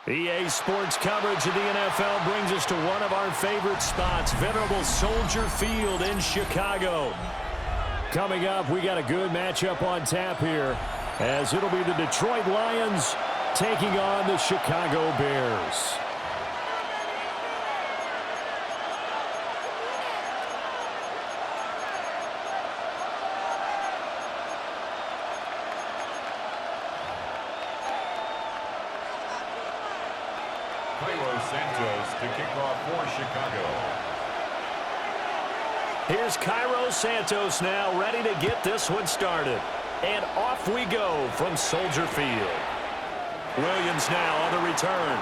EA Sports coverage of the NFL brings us to one of our favorite spots, venerable Soldier Field in Chicago. Coming up, we got a good matchup on tap here, as it'll be the Detroit Lions taking on the Chicago Bears. To kick off for Chicago. Here's Cairo Santos now, ready to get this one started. And off we go from Soldier Field. Williams now on the return.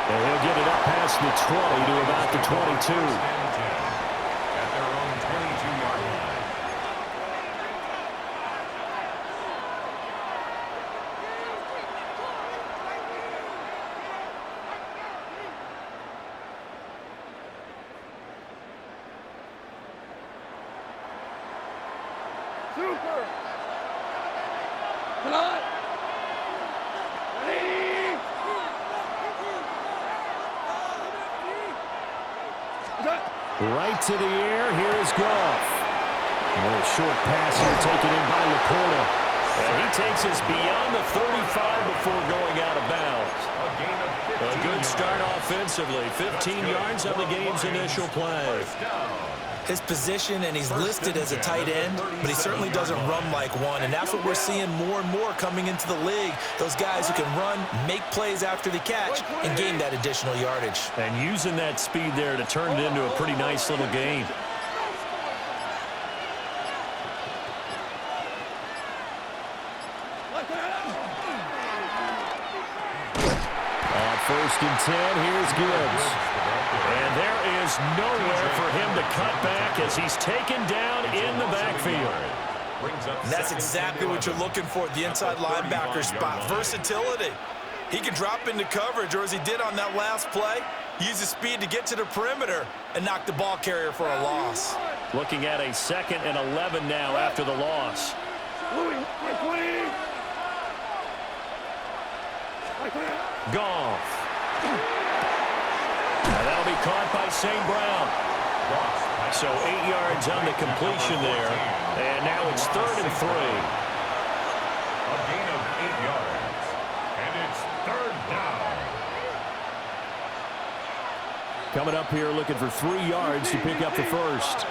And he'll get it up past the 20 to about the 22. At their own 22-yard line. Super! Come on! Ready! Right to the air, here is Goff. A little short pass here taken in by Laporta. And he takes us beyond the 35 before going out of bounds. A good start offensively. 15 yards on the game's initial play. His position, and he's listed as a tight end, but he certainly doesn't run like one, and that's what we're seeing more and more coming into the league. Those guys who can run, make plays after the catch, and gain that additional yardage. And using that speed there to turn it into a pretty nice little game. On 1st and 10, here's Gibbs. And there is nowhere for him to cut back as he's taken down in the backfield. And that's exactly what you're looking for at the inside linebacker spot. Versatility. He can drop into coverage, or as he did on that last play, use his speed to get to the perimeter and knock the ball carrier for a loss. Looking at a 2nd and 11 now after the loss. Goff. Now that'll be caught by St. Brown. So 8 yards on the completion there. And now it's 3rd and 3. A gain of 8 yards. And it's 3rd down. Coming up here looking for 3 yards to pick up the first.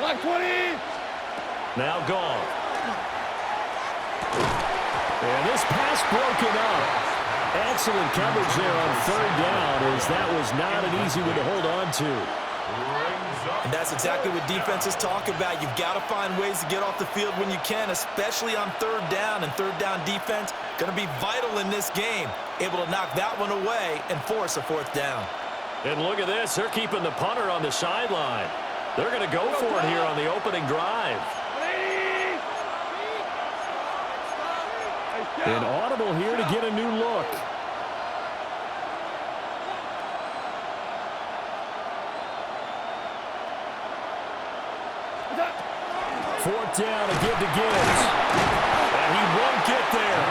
Black 20! Now Goff. And this pass broken up. Excellent coverage there on 3rd down, as that was not an easy one to hold on to. And that's exactly what defenses talk about. You've got to find ways to get off the field when you can, especially on 3rd down. And 3rd down defense going to be vital in this game. Able to knock that one away and force a 4th down. And look at this. They're keeping the punter on the sideline. They're going to go for it here on the opening drive. An audible here to get a new look. Fourth down, a give to Gibbs. And he won't get there.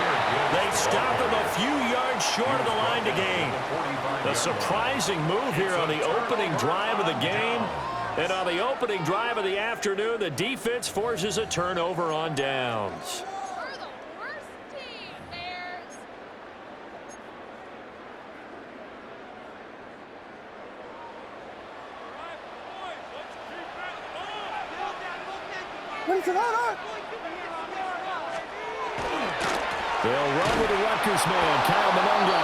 They stop him a few yards short of the line to gain. A surprising move here on the opening drive of the game. And on the opening drive of the afternoon, the defense forces a turnover on downs. They'll run with the Rutgers man, Kyle Mononga.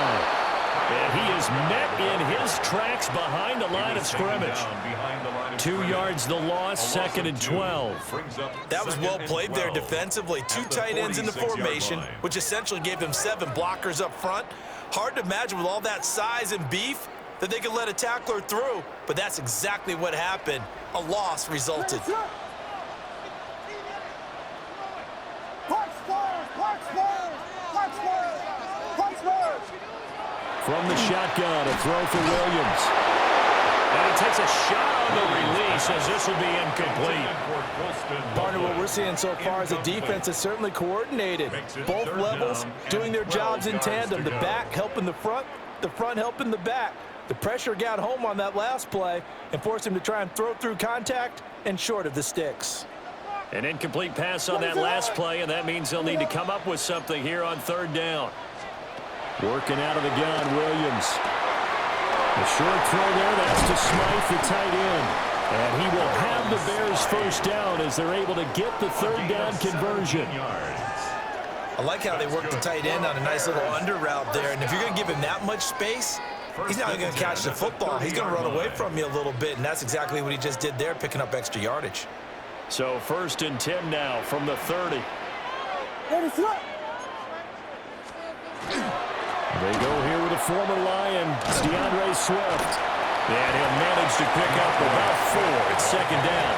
And he is met in his tracks behind the line of scrimmage. 2 yards the loss, 2nd and 12. That was well played there defensively. 2 tight ends in the formation, which essentially gave them 7 blockers up front. Hard to imagine with all that size and beef that they could let a tackler through, but that's exactly what happened. A loss resulted. From the shotgun, a throw for Williams. And he takes a shot on the release as this will be incomplete. Partner, what we're seeing so far is the defense is certainly coordinated. Both levels doing their jobs in tandem. The back helping the front helping the back. The pressure got home on that last play and forced him to try and throw through contact and short of the sticks. An incomplete pass on that last play, and that means they'll need to come up with something here on third down. Working out of the gun, Williams. The short throw there, that's to Smythe, the tight end. And he will have the Bears first down as they're able to get the third down conversion. I like how they work the tight end on a nice little under route there. And if you're going to give him that much space, he's not going to catch the football. He's going to run away from you a little bit, and that's exactly what he just did there, picking up extra yardage. So 1st and 10 now from the 30. They go here with a former Lion, it's DeAndre Swift. And he'll manage to pick up about 4. It's 2nd down.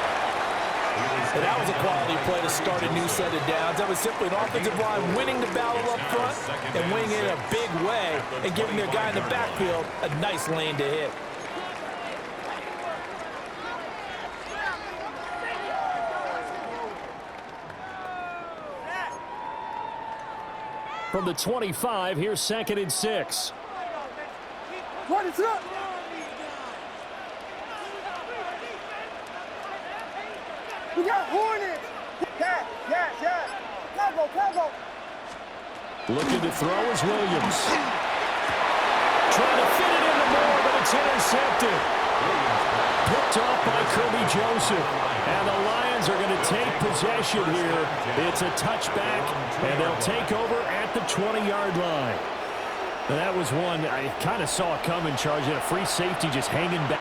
And that was a quality play to start a new set of downs. That was simply an offensive line winning the battle up front and winning it in a big way and giving their guy in the backfield a nice lane to hit. From the 25, here's 2nd and 6. What is up? We got Hornets. Yeah. Combo. Looking to throw is Williams. Trying to fit it into Moore, but it's intercepted. Picked off by Kirby Joseph. And the Lions are going to take possession here. It's a touchback, and they'll take over at the 20-yard line. And that was one I kind of saw it coming, charging a free safety just hanging back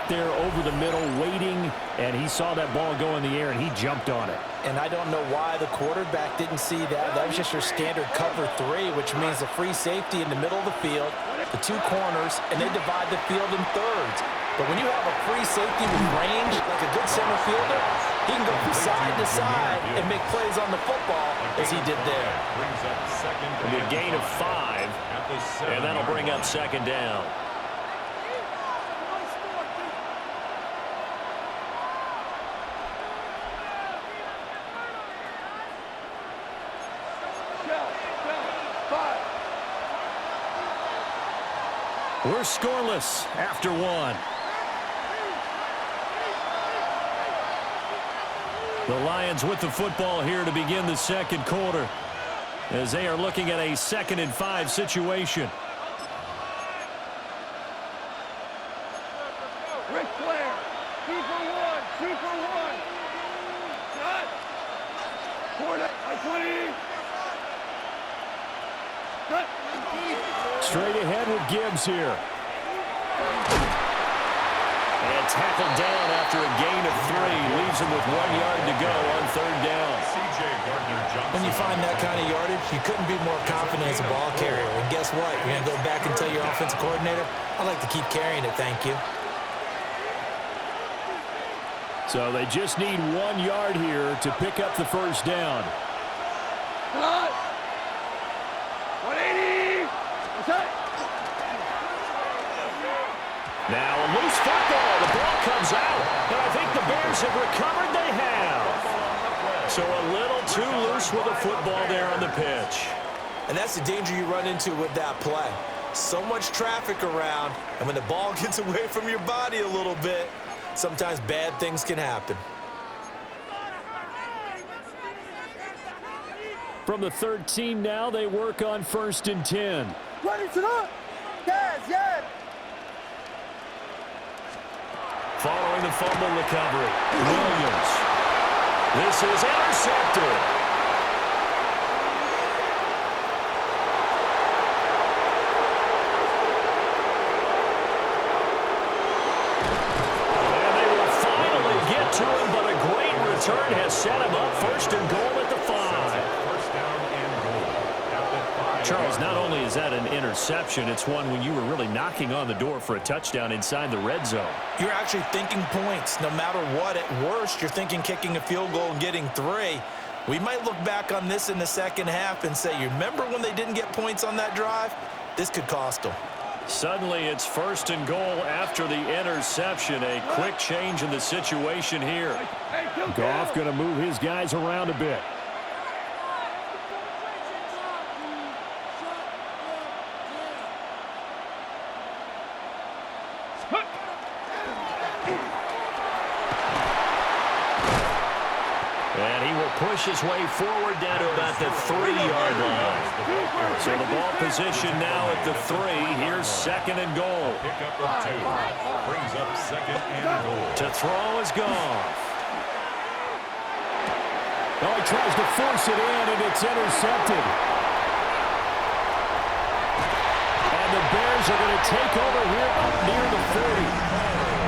there over the middle, waiting, and he saw that ball go in the air, and he jumped on it. And I don't know why the quarterback didn't see that. That was just your standard cover 3, which means the free safety in the middle of the field, the 2 corners, and they divide the field in thirds. But when you have a free safety with range, like a good center fielder, he can go from side to side and make plays on the football as he did there. A gain of 5, and that'll bring up 2nd down. We're scoreless after 1. The Lions with the football here to begin the 2nd quarter as they are looking at a 2nd and 5 situation. Ric Flair. 2 for 1. 2 for 1. Cut. Corner. 20. Cut. Straight ahead with Gibbs here. And tackled down after a gain of 3. Leaves him with 1 yard to go on 3rd down. When you find that kind of yardage, you couldn't be more confident as a ball carrier. And guess what? You're going to go back and tell your offensive coordinator, I'd like to keep carrying it, thank you. So they just need 1 yard here to pick up the first down. Cut. 180. Cut. Now a loose football. The ball comes out. And I think the Bears have recovered. They have. So a little too loose with the football there on the pitch. And that's the danger you run into with that play. So much traffic around, and when the ball gets away from your body a little bit, sometimes bad things can happen. From the 13 now, they work on 1st and 10. Ready to up. Yes. Following the fumble recovery, Williams. This is intercepted. And they will finally get to him, but a great return has set him up 1st and goal at the 5. Charles, not only is that an interception, it's one when you were really knocking on the door for a touchdown inside the red zone. You're actually thinking points. No matter what, at worst, you're thinking kicking a field goal and getting 3. We might look back on this in the second half and say, you remember when they didn't get points on that drive? This could cost them. Suddenly it's 1st and goal after the interception. A quick change in the situation here. Goff going to move his guys around a bit. And he will push his way forward down to about the 3-yard line. So the ball position now at the 3. Here's 2nd and goal. Pickup of 2. Brings up 2nd and goal. To throw is Goff. Oh, he tries to force it in, and it's intercepted. And the Bears are going to take over here up near the 40.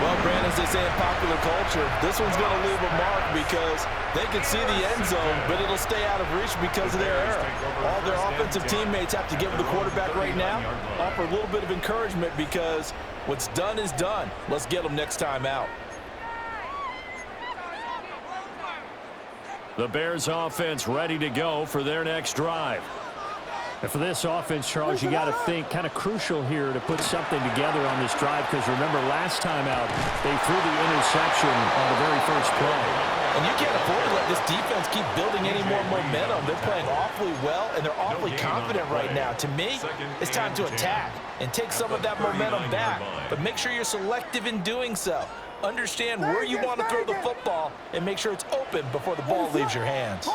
Well, Brandon, as they say in popular culture, this one's going to leave a mark because they can see the end zone, but it'll stay out of reach because of their error. All their offensive teammates have to give the quarterback right now, offer a little bit of encouragement because what's done is done. Let's get them next time out. The Bears offense ready to go for their next drive. And for this offense, Charles, you got to think kind of crucial here to put something together on this drive because remember last time out they threw the interception on the very first play. And you can't afford to let this defense keep building any more momentum. They're playing awfully well, and they're awfully confident right now. To me, it's time to attack and take some of that momentum back. But make sure you're selective in doing so. Understand where you want to throw the football and make sure it's open before the ball leaves your hands.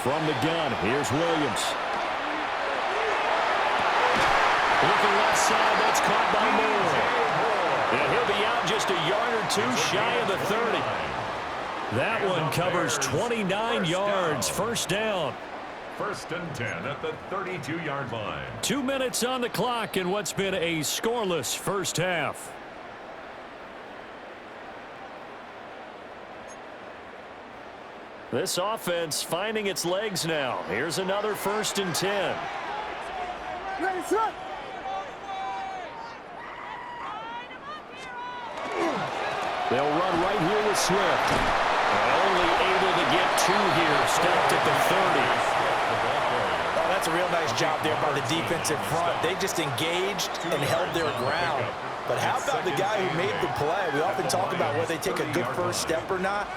From the gun, here's Williams. Looking left side, that's caught by Moore. And he'll be out just a yard or 2 shy of the 30. That one covers 29 yards, 1st down. 1st and 10 at the 32-yard line. 2 minutes on the clock in what's been a scoreless first half. This offense finding its legs now. Here's another 1st and 10. They'll run right here with Swift. Only able to get 2 here. Stopped at the 30. Oh, that's a real nice job there by the defense in front. They just engaged and held their ground. But how about the guy who made the play? We often talk about whether they take a good first step or not.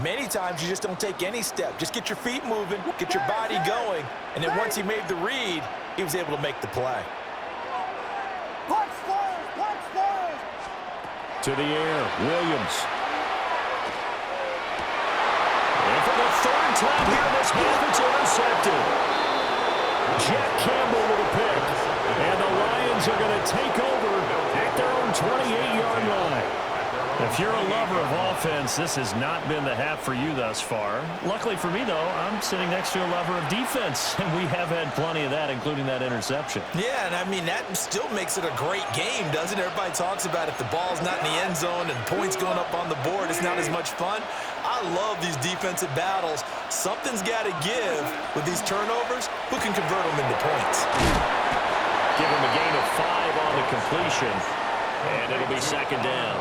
Many times you just don't take any step. Just get your feet moving, get your body going, and then once he made the read, he was able to make the play. To the air, Williams. And for the 3rd time here in this half, it's intercepted. Jack Campbell with a pick. And the Lions are going to take over at their own 28-yard line. If you're a lover of offense, this has not been the half for you thus far. Luckily for me, though, I'm sitting next to a lover of defense, and we have had plenty of that, including that interception. Yeah, and I mean, that still makes it a great game, doesn't it? Everybody talks about if the ball's not in the end zone and points going up on the board, it's not as much fun. I love these defensive battles. Something's got to give with these turnovers. Who can convert them into points? Give him a gain of 5 on the completion, and it'll be 2nd down.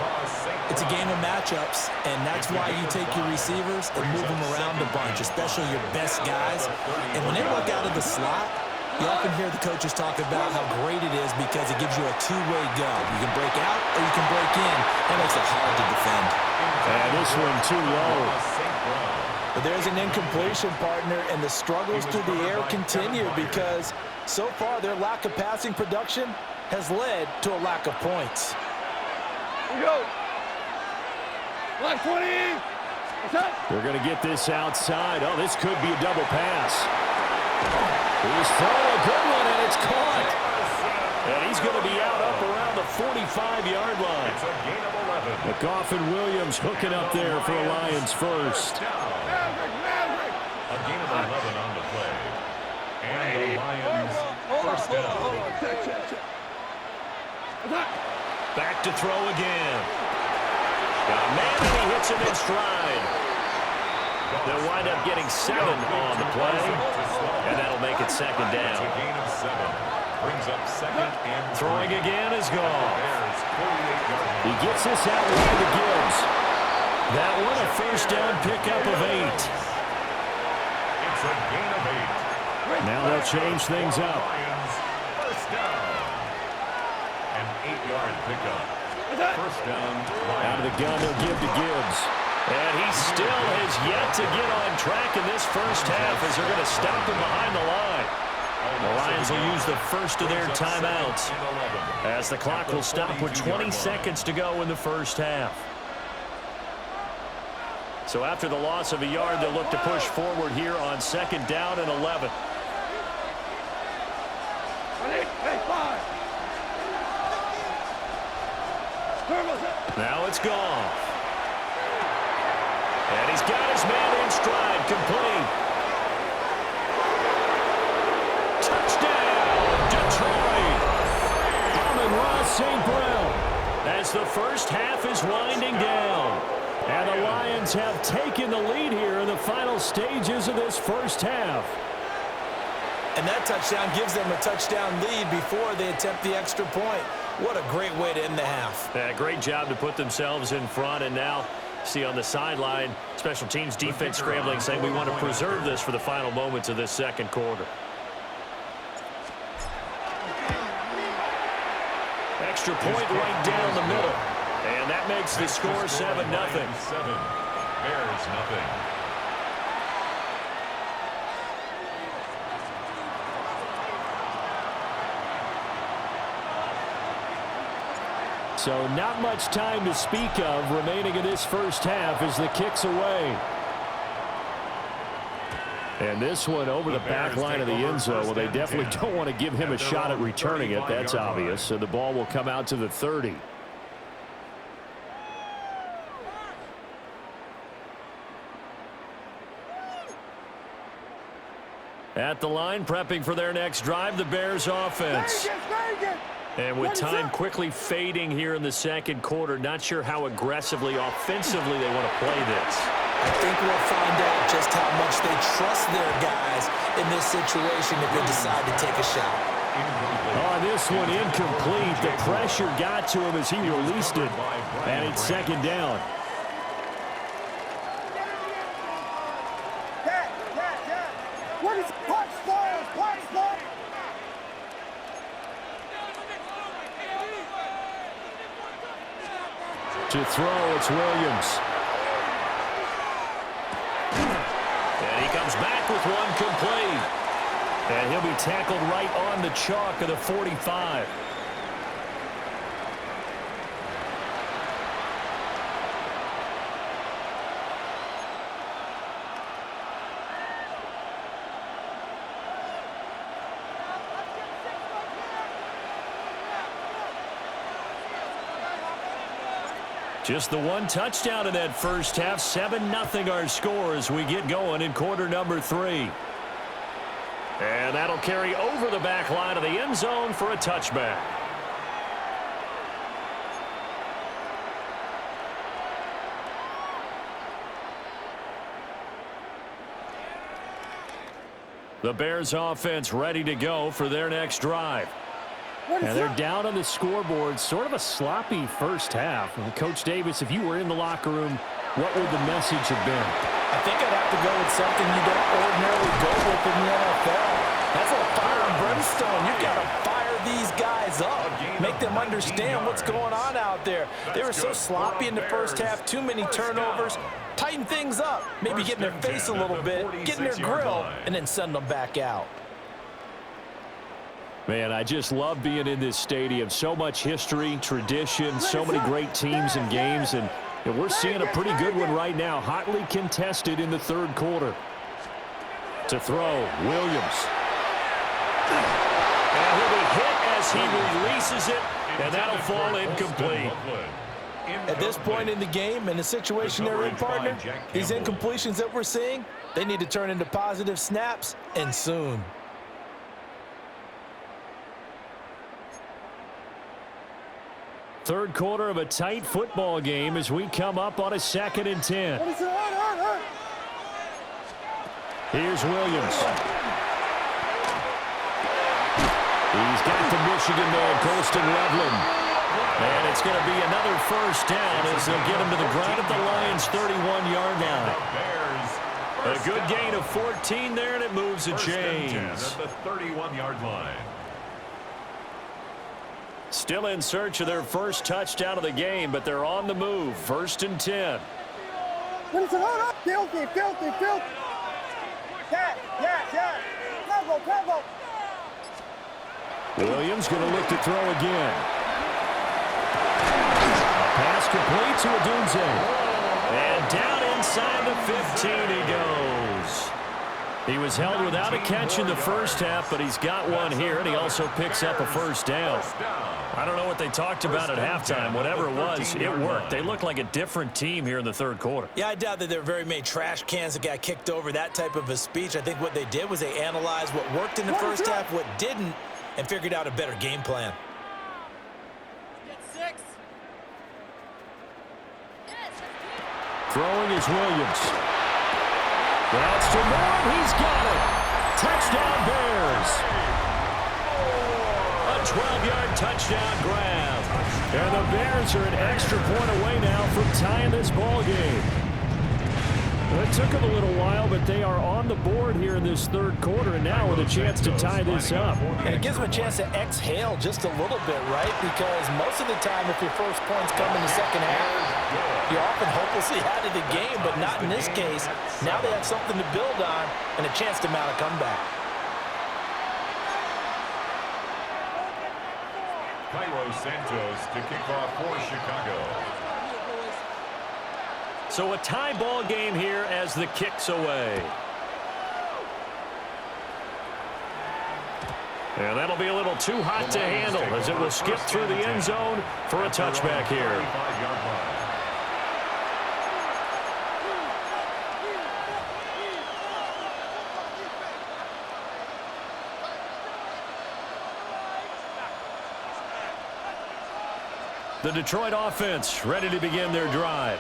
It's a game of matchups, and that's why you take your receivers and move them around a bunch, especially your best guys. And when they look out of the slot, you often hear the coaches talk about how great it is because it gives you a two-way go. You can break out or you can break in. That makes it hard to defend. And this one too low. But there's an incompletion, partner, and the struggles through the air continue because so far their lack of passing production has led to a lack of points. Here we go. Black 20. They're going to get this outside. Oh, this could be a double pass. He's throwing a good one, and it's caught. And he's going to be out up around the 45-yard line. It's a gain of 11. Goff and Williams hooking up there for a Lions first. A gain of 11 on the play. And the Lions first down. Back to throw again. Got a man, and he hits him in stride. They'll wind up getting 7 on the play, and that'll make it 2nd down. It's a gain of 7. Brings up 2nd and 3. Throwing again is gone. He gets this out wide to Gibbs. That one a first down pickup of 8. It's a gain of 8. Now they'll change things up. Lions, first down. An 8-yard pickup. First down, Lions. Out of the gun, they'll give to Gibbs. And he still has yet to get on track in this first half as they're going to stop him behind the line. The Lions will use the first of their timeouts as the clock will stop with 20 seconds to go in the first half. So after the loss of a yard, they'll look to push forward here on second down and 11. Now it's gone. And he's got his man in stride, complete. Touchdown, Detroit. Amon-Ra St. Brown. As the first half is winding down. And the Lions have taken the lead here in the final stages of this first half. And that touchdown gives them a touchdown lead before they attempt the extra point. What a great way to end the half. Yeah, great job to put themselves in front. And now, see on the sideline, special teams defense scrambling, saying we want to preserve this for the final moments of this second quarter. Extra point right down the middle. And that makes the score 7-0. 7. Bears nothing. So not much time to speak of remaining in this first half as the kick's away. And this one over the back line of the end zone. Well, they definitely don't want to give him a shot at returning it. That's obvious. So the ball will come out to the 30. At the line, prepping for their next drive, the Bears offense. And with time quickly fading here in the second quarter, not sure how aggressively, offensively they want to play this. I think we'll find out just how much they trust their guys in this situation if they decide to take a shot. On this one, incomplete. The pressure got to him as he released it. And it's second down. To throw, it's Williams. And he comes back with one complete. And he'll be tackled right on the chalk of the 45. Just the one touchdown in that first half. 7-0 our score as we get going in quarter number 3. And that'll carry over the back line of the end zone for a touchback. The Bears offense ready to go for their next drive. And they're down on the scoreboard. Sort of a sloppy first half. And Coach Davis, if you were in the locker room, what would the message have been? I think I'd have to go with something you don't ordinarily go with in the NFL. That's like fire and brimstone. You've got to fire these guys up. Make them understand what's going on out there. They were so sloppy in the first half. Too many turnovers. Tighten things up. Maybe get in their face a little bit. Get in their grill. And then send them back out. Man, I just love being in this stadium. So much history, tradition, so many great teams and games. And we're seeing a pretty good one right now. Hotly contested in the third quarter. To throw, Williams. And he'll be hit as he releases it. And that'll fall incomplete. At this point in the game, in the situation they're in, partner, these incompletions that we're seeing, they need to turn into positive snaps, and soon. Third quarter of a tight football game as we come up on a 2nd and 10. Here's Williams. He's got the Michigan man, Colston Loveland. And it's going to be another first down as they'll get him to the ground at the Lions' 31-yard line. The Bears A good gain of 14 there, and it moves the chains. At the 31-yard line. Still in search of their first touchdown of the game, but they're on the move. 1st and 10. Filthy. Yeah. Cover. Williams going to look to throw again. Pass complete to Odunze. And down inside the 15 he goes. He was held without a catch in the first half, but he's got one here, and he also picks up a first down. I don't know what they talked about at halftime. Whatever it was, it worked. They look like a different team here in the third quarter. Yeah, I doubt that there were very many trash cans that got kicked over, that type of a speech. I think what they did was they analyzed what worked in the first half, what didn't, and figured out a better game plan. Throwing is Williams. That's to Moore. He's got it. Touchdown Bears. A 12-yard touchdown grab. And the Bears are an extra point away now from tying this ball game. It took them a little while, but they are on the board here in this third quarter, and now with a chance to tie this up. And it gives them a chance to exhale just a little bit, right? Because most of the time, if your first points come in the second half, you're often hopelessly out of the game, but not in this case. Now they have something to build on and a chance to mount a comeback. Cairo Santos to kick off for Chicago. So a tie ball game here as the kick's away. And that'll be a little too hot to handle as it will skip through the end zone for a touchback here. The Detroit offense ready to begin their drive.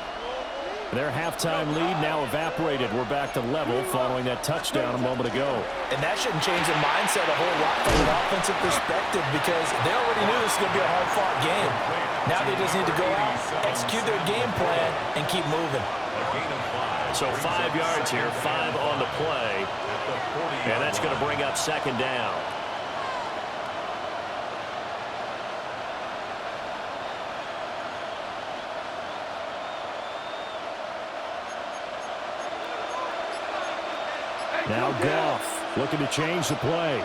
Their halftime lead now evaporated. We're back to level following that touchdown a moment ago. And that shouldn't change the mindset a whole lot from an offensive perspective because they already knew this was going to be a hard-fought game. Now they just need to go out, execute their game plan, and keep moving. So 5 yards here, 5 on the play. And that's going to bring up second down. Now Goff looking to change the play.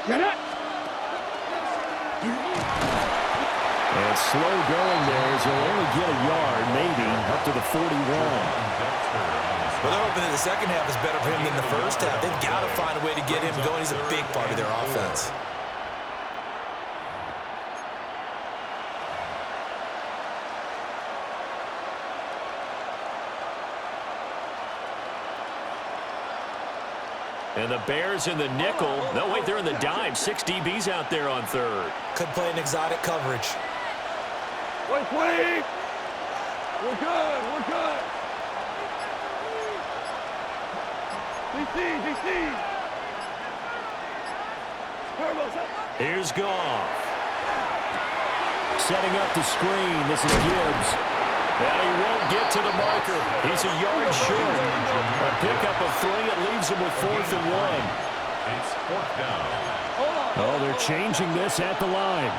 Get it! And slow going there as he'll only get a yard, maybe, up to the 41. Well, they're hoping that the second half is better for him than the first half. They've got to find a way to get him going. He's a big part of their offense. And the Bears in the nickel. No, wait, they're in the dime. 6 DBs out there on third. Could play an exotic coverage. 120! We're good. DC! Here's Goff. Setting up the screen. This is Gibbs. And he won't get to the marker. He's a yard short. A pickup of 3. It leaves him with 4th and 1. It's 4th down. Oh, they're changing this at the line.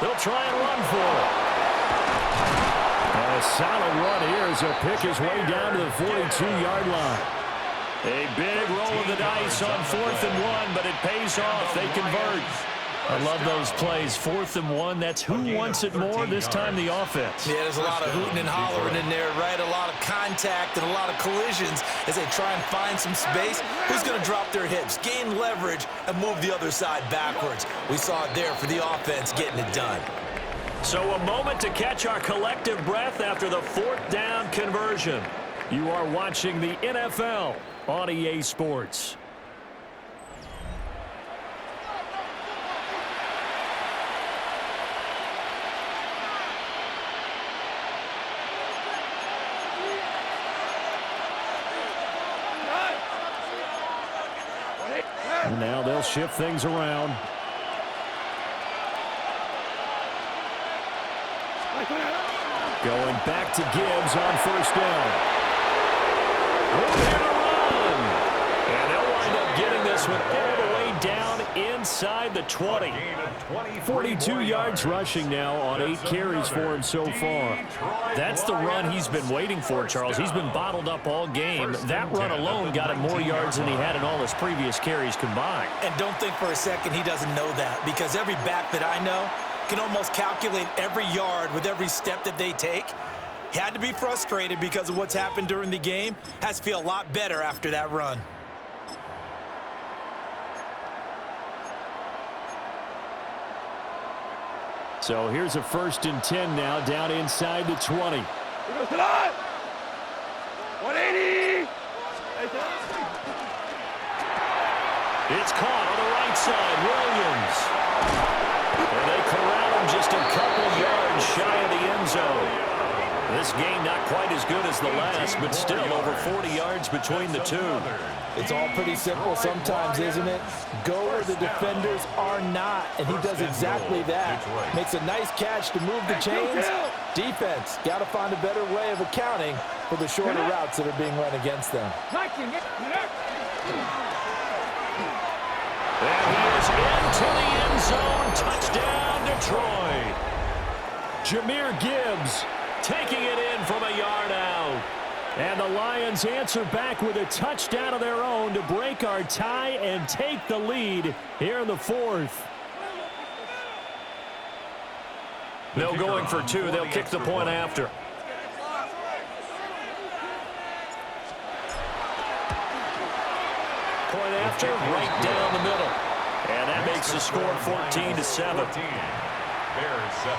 They'll try and run for it. And a solid run here as he'll pick his way down to the 42-yard line. A big roll of the dice on 4th and 1, but it pays off. They convert. I love those plays. 4th and 1. That's who wants it more, this time the offense. Yeah, there's a lot of hooting and hollering in there, right? A lot of contact and a lot of collisions as they try and find some space. Who's going to drop their hips, gain leverage, and move the other side backwards? We saw it there for the offense getting it done. So a moment to catch our collective breath after the 4th down conversion. You are watching the NFL on EA Sports. And now they'll shift things around. Going back to Gibbs on first down. Moving a run. And they'll wind up getting this one all the way down inside the 20. 42 yards rushing now on 8 carries for him so far. That's the run he's been waiting for, Charles. He's been bottled up all game. That run alone got him more yards than he had in all his previous carries combined. And don't think for a second he doesn't know that, because every back that I know can almost calculate every yard with every step that they take. He had to be frustrated because of what's happened during the game. Has to feel a lot better after that run. So here's a 1st and 10 now, down inside the 20. 180. It's caught on the right side. Williams. And they corral him just a couple yards shy of the end zone. This game not quite as good as the last, but still over 40 yards between the two. It's all pretty simple sometimes, isn't it? Go where the defenders are not, and he does exactly that. Makes a nice catch to move the chains. Defense, got to find a better way of accounting for the shorter routes that are being run against them. And he is into the end zone. Touchdown, Detroit. Jahmyr Gibbs taking it in from a yard out. And the Lions answer back with a touchdown of their own to break our tie and take the lead here in the 4th. No going for 2. They'll kick the point after. Point after, right down the middle. And that makes the score 14-7. Bears 7.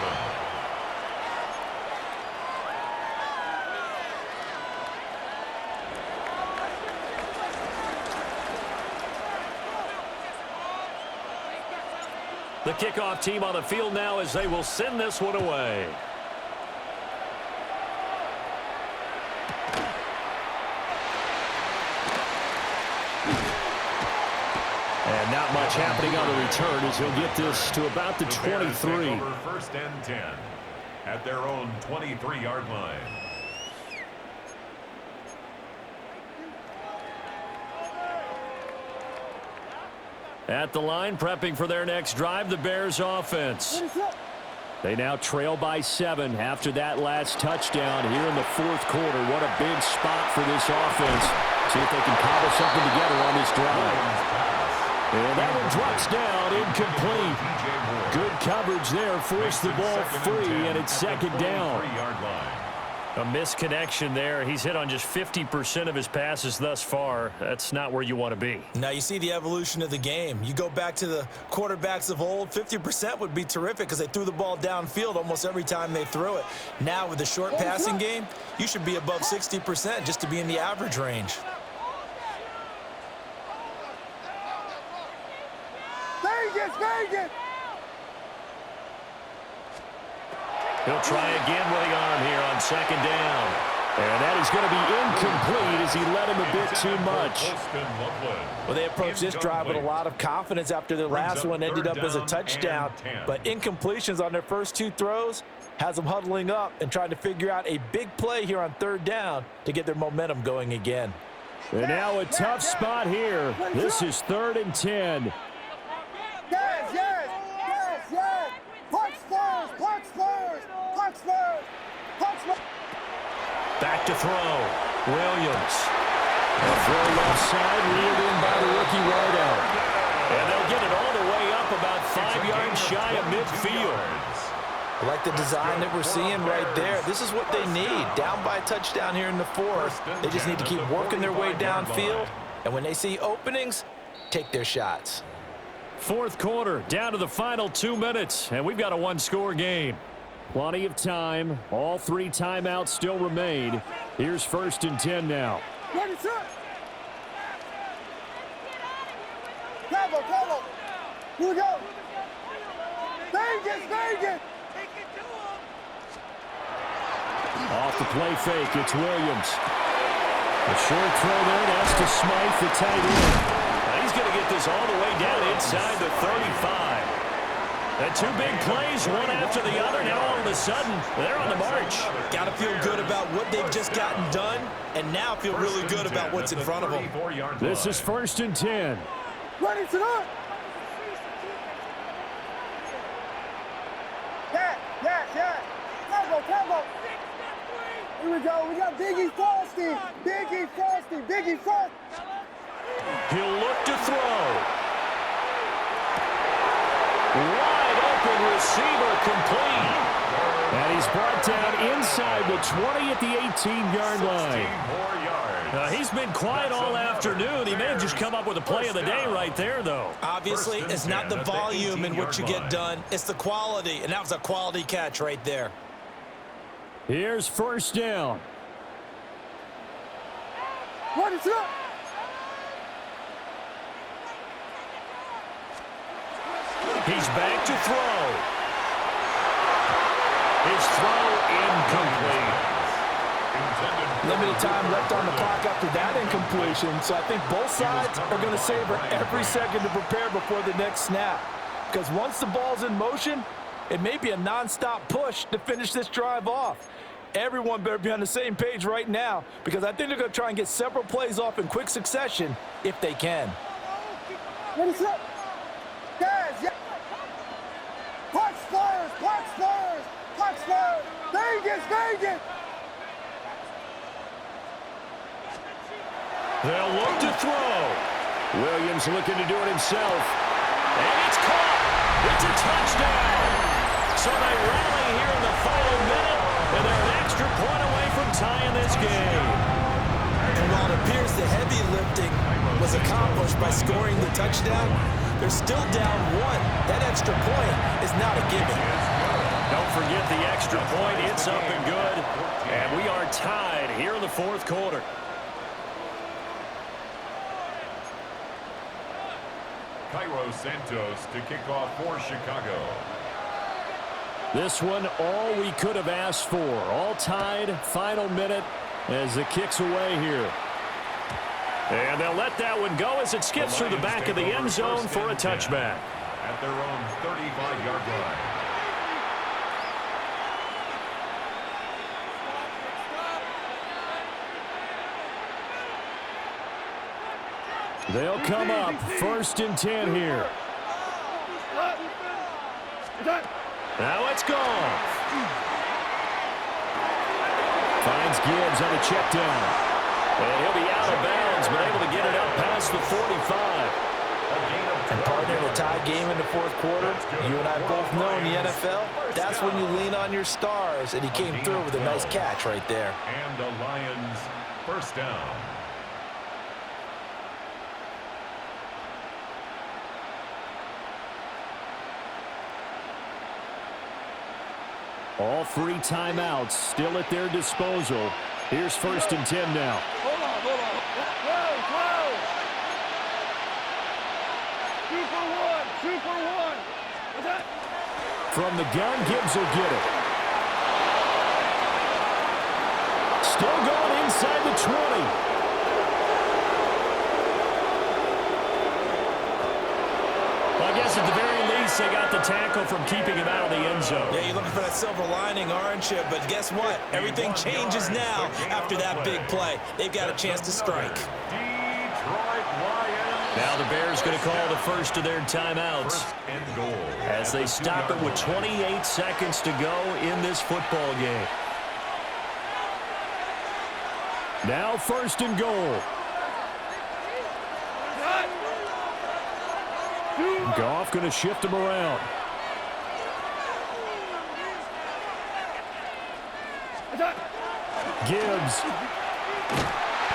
The kickoff team on the field now as they will send this one away. And not much happening on the return as he'll get this to about the 23. 1st and 10 at their own 23-yard line. At the line, prepping for their next drive, the Bears offense. They now trail by 7 after that last touchdown here in the 4th quarter. What a big spot for this offense. See if they can cobble something together on this drive. And that one drops down, incomplete. Good coverage there, forced the ball free, and it's 2nd down. A misconnection there. He's hit on just 50% of his passes thus far. That's not where you want to be. Now you see the evolution of the game. You go back to the quarterbacks of old, 50% would be terrific because they threw the ball downfield almost every time they threw it. Now with the short passing game, you should be above 60% just to be in the average range. Vegas! He'll try again with the arm here on 2nd down. And that is going to be incomplete as he led him a bit too much. Well, they approached this drive with a lot of confidence after their last one ended up as a touchdown. But incompletions on their first 2 throws has them huddling up and trying to figure out a big play here on 3rd down to get their momentum going again. And now a tough spot here. This is 3rd and 10. Yes! Punch first! Back to throw. Williams. A throw left side, reeled in by the rookie wideout. And they'll get it all the way up about 5 yards shy of midfield. I like the design that we're seeing right there. This is what they need. Down by a touchdown here in the 4th. They just need to keep working their way downfield. And when they see openings, take their shots. 4th quarter, down to the final 2 minutes, and we've got a 1-score game. Plenty of time. All 3 timeouts still remain. Here's 1st and 10 now. Ready, set! Bravo! Here we go! Vegas! Off the play fake, it's Williams. A short throw there, that's to Smythe, the tight end. He's going to get this all the way down inside the 35. And two big plays, one after the other. Now all of a sudden, they're on the march. Got to feel good about what they've just gotten done, and now feel really good about what's in front of them. This is 1st and 10. Run it up. Yes. Combo. Here we go. We got Biggie Frosty. Biggie Frosty. He'll look to throw. Wide open receiver complete. And he's brought down inside the 20 at the 18-yard line. He's been quiet all afternoon. He may have just come up with a play of the day right there, though. Obviously, it's not the volume in which you get done. It's the quality, and that was a quality catch right there. Here's 1st down. Run it up. He's back to throw. His throw incomplete. Limited time left on the clock after that incompletion, so I think both sides are going to savor every second to prepare before the next snap. Because once the ball's in motion, it may be a non-stop push to finish this drive off. Everyone better be on the same page right now, because I think they're going to try and get several plays off in quick succession if they can. Run it up. Yes. Punch Spurs. Vegas. They'll look to throw. Williams looking to do it himself. And it's caught. It's a touchdown. So they rally here in the final minute, and they're an extra point away from tying this game. And while it appears the heavy lifting was accomplished by scoring the touchdown, they're still down one. That extra point is not a gimme. Don't forget the extra point. It's up and good. And we are tied here in the 4th quarter. Cairo Santos to kick off for Chicago. This one, all we could have asked for. All tied, final minute as it kicks away here. And they'll let that one go as it skips through the back of the end zone for a touchback. At their own 35-yard line. They'll come up 1st and 10 here. Now it's gone. Finds Gibbs on a check down. And he'll be out of bounds, but able to get it up past the 45. And partner, in a tie game in the 4th quarter, you and I both know in the NFL, that's when you lean on your stars, and he came through with a nice catch right there. And the Lions 1st down. All 3 timeouts still at their disposal. Here's 1st and 10 now. Hold on. Whoa. 2 for 1. What's that? From the gun, Gibbs will get it. Still going inside the 20. Well, I guess at the very least, they got the tackle from keeping him out of the end zone. Yeah, you're looking for that silver lining, aren't you? But guess what? Everything changes now after that big play. They've got a chance to strike. Now the Bears going to call the first of their timeouts as they stop it with 28 seconds to go in this football game. Now 1st and goal. Goff going to shift him around. Gibbs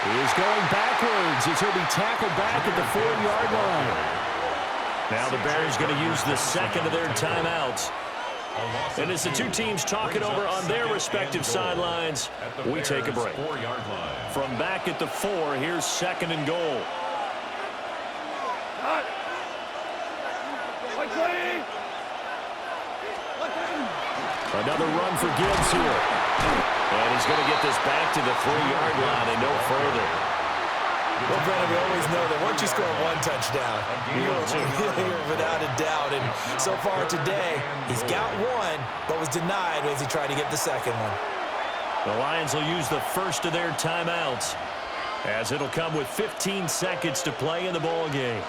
is going backwards as he'll be tackled back at the 4-yard line. Now the Bears going to use the second of their timeouts. And as the two teams talk it over on their respective sidelines, we take a break. From back at the 4, here's 2nd and goal. Another run for Gibbs here. And he's going to get this back to the 3-yard line and no further. Well, Brennan, we always know that once you score one touchdown, you're without a doubt. And so far today, he's got one, but was denied as he tried to get the second one. The Lions will use the first of their timeouts, as it'll come with 15 seconds to play in the ball game.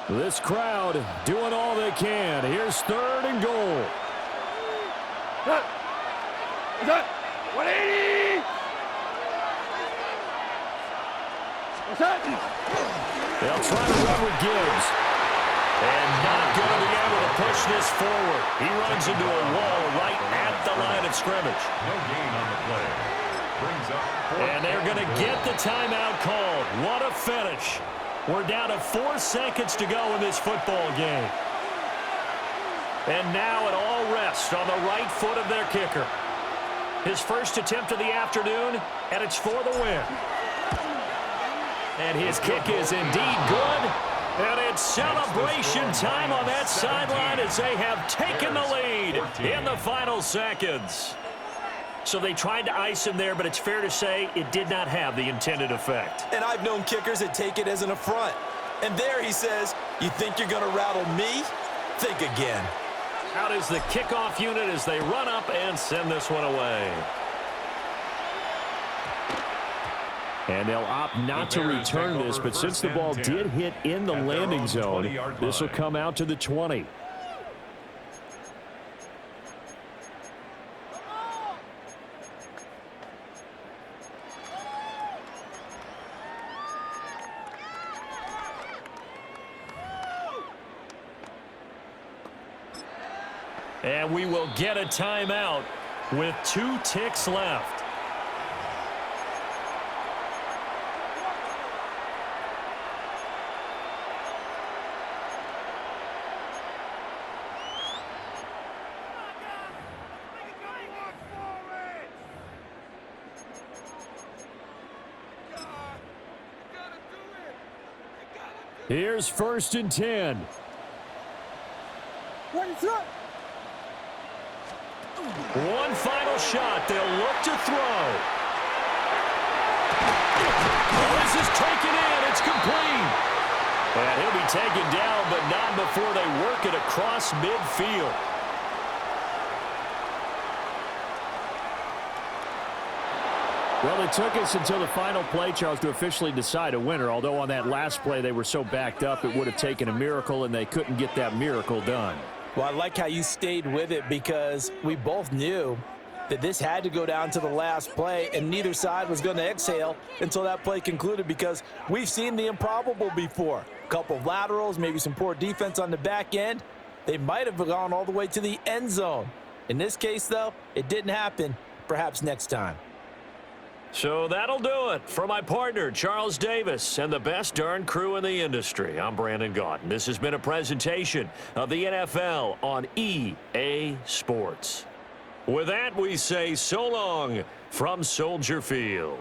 This crowd doing all they can. Here's 3rd and goal. What's that? 180! What's that? They'll try to run with Gibbs. And not going to be able to push this forward. He runs into a wall right at the line of scrimmage. No gain on the play. Brings up 4th And they're going to get the timeout called. What a finish. We're down to 4 seconds to go in this football game. And now it all rests on the right foot of their kicker. His first attempt of the afternoon, and it's for the win. And his kick is indeed good. And it's celebration time on that sideline as they have taken the lead in the final seconds. So they tried to ice him there, but it's fair to say it did not have the intended effect. And I've known kickers that take it as an affront. And there he says, you think you're going to rattle me? Think again. Out is the kickoff unit as they run up and send this one away. And they'll opt not to return this, but since the ball did hit in the landing zone, this will come out to the 20. And we will get a timeout with 2 ticks left. Here's 1st and 10. What is up? One final shot. They'll look to throw. Oh, this is taken in. It's complete. And he'll be taken down, but not before they work it across midfield. Well, it took us until the final play, Charles, to officially decide a winner, although on that last play they were so backed up it would have taken a miracle, and they couldn't get that miracle done. Well, I like how you stayed with it because we both knew that this had to go down to the last play, and neither side was going to exhale until that play concluded because we've seen the improbable before. A couple of laterals, maybe some poor defense on the back end. They might have gone all the way to the end zone. In this case, though, it didn't happen. Perhaps next time. So that'll do it for my partner, Charles Davis, and the best darn crew in the industry. I'm Brandon Gaudin. This has been a presentation of the NFL on EA Sports. With that, we say so long from Soldier Field.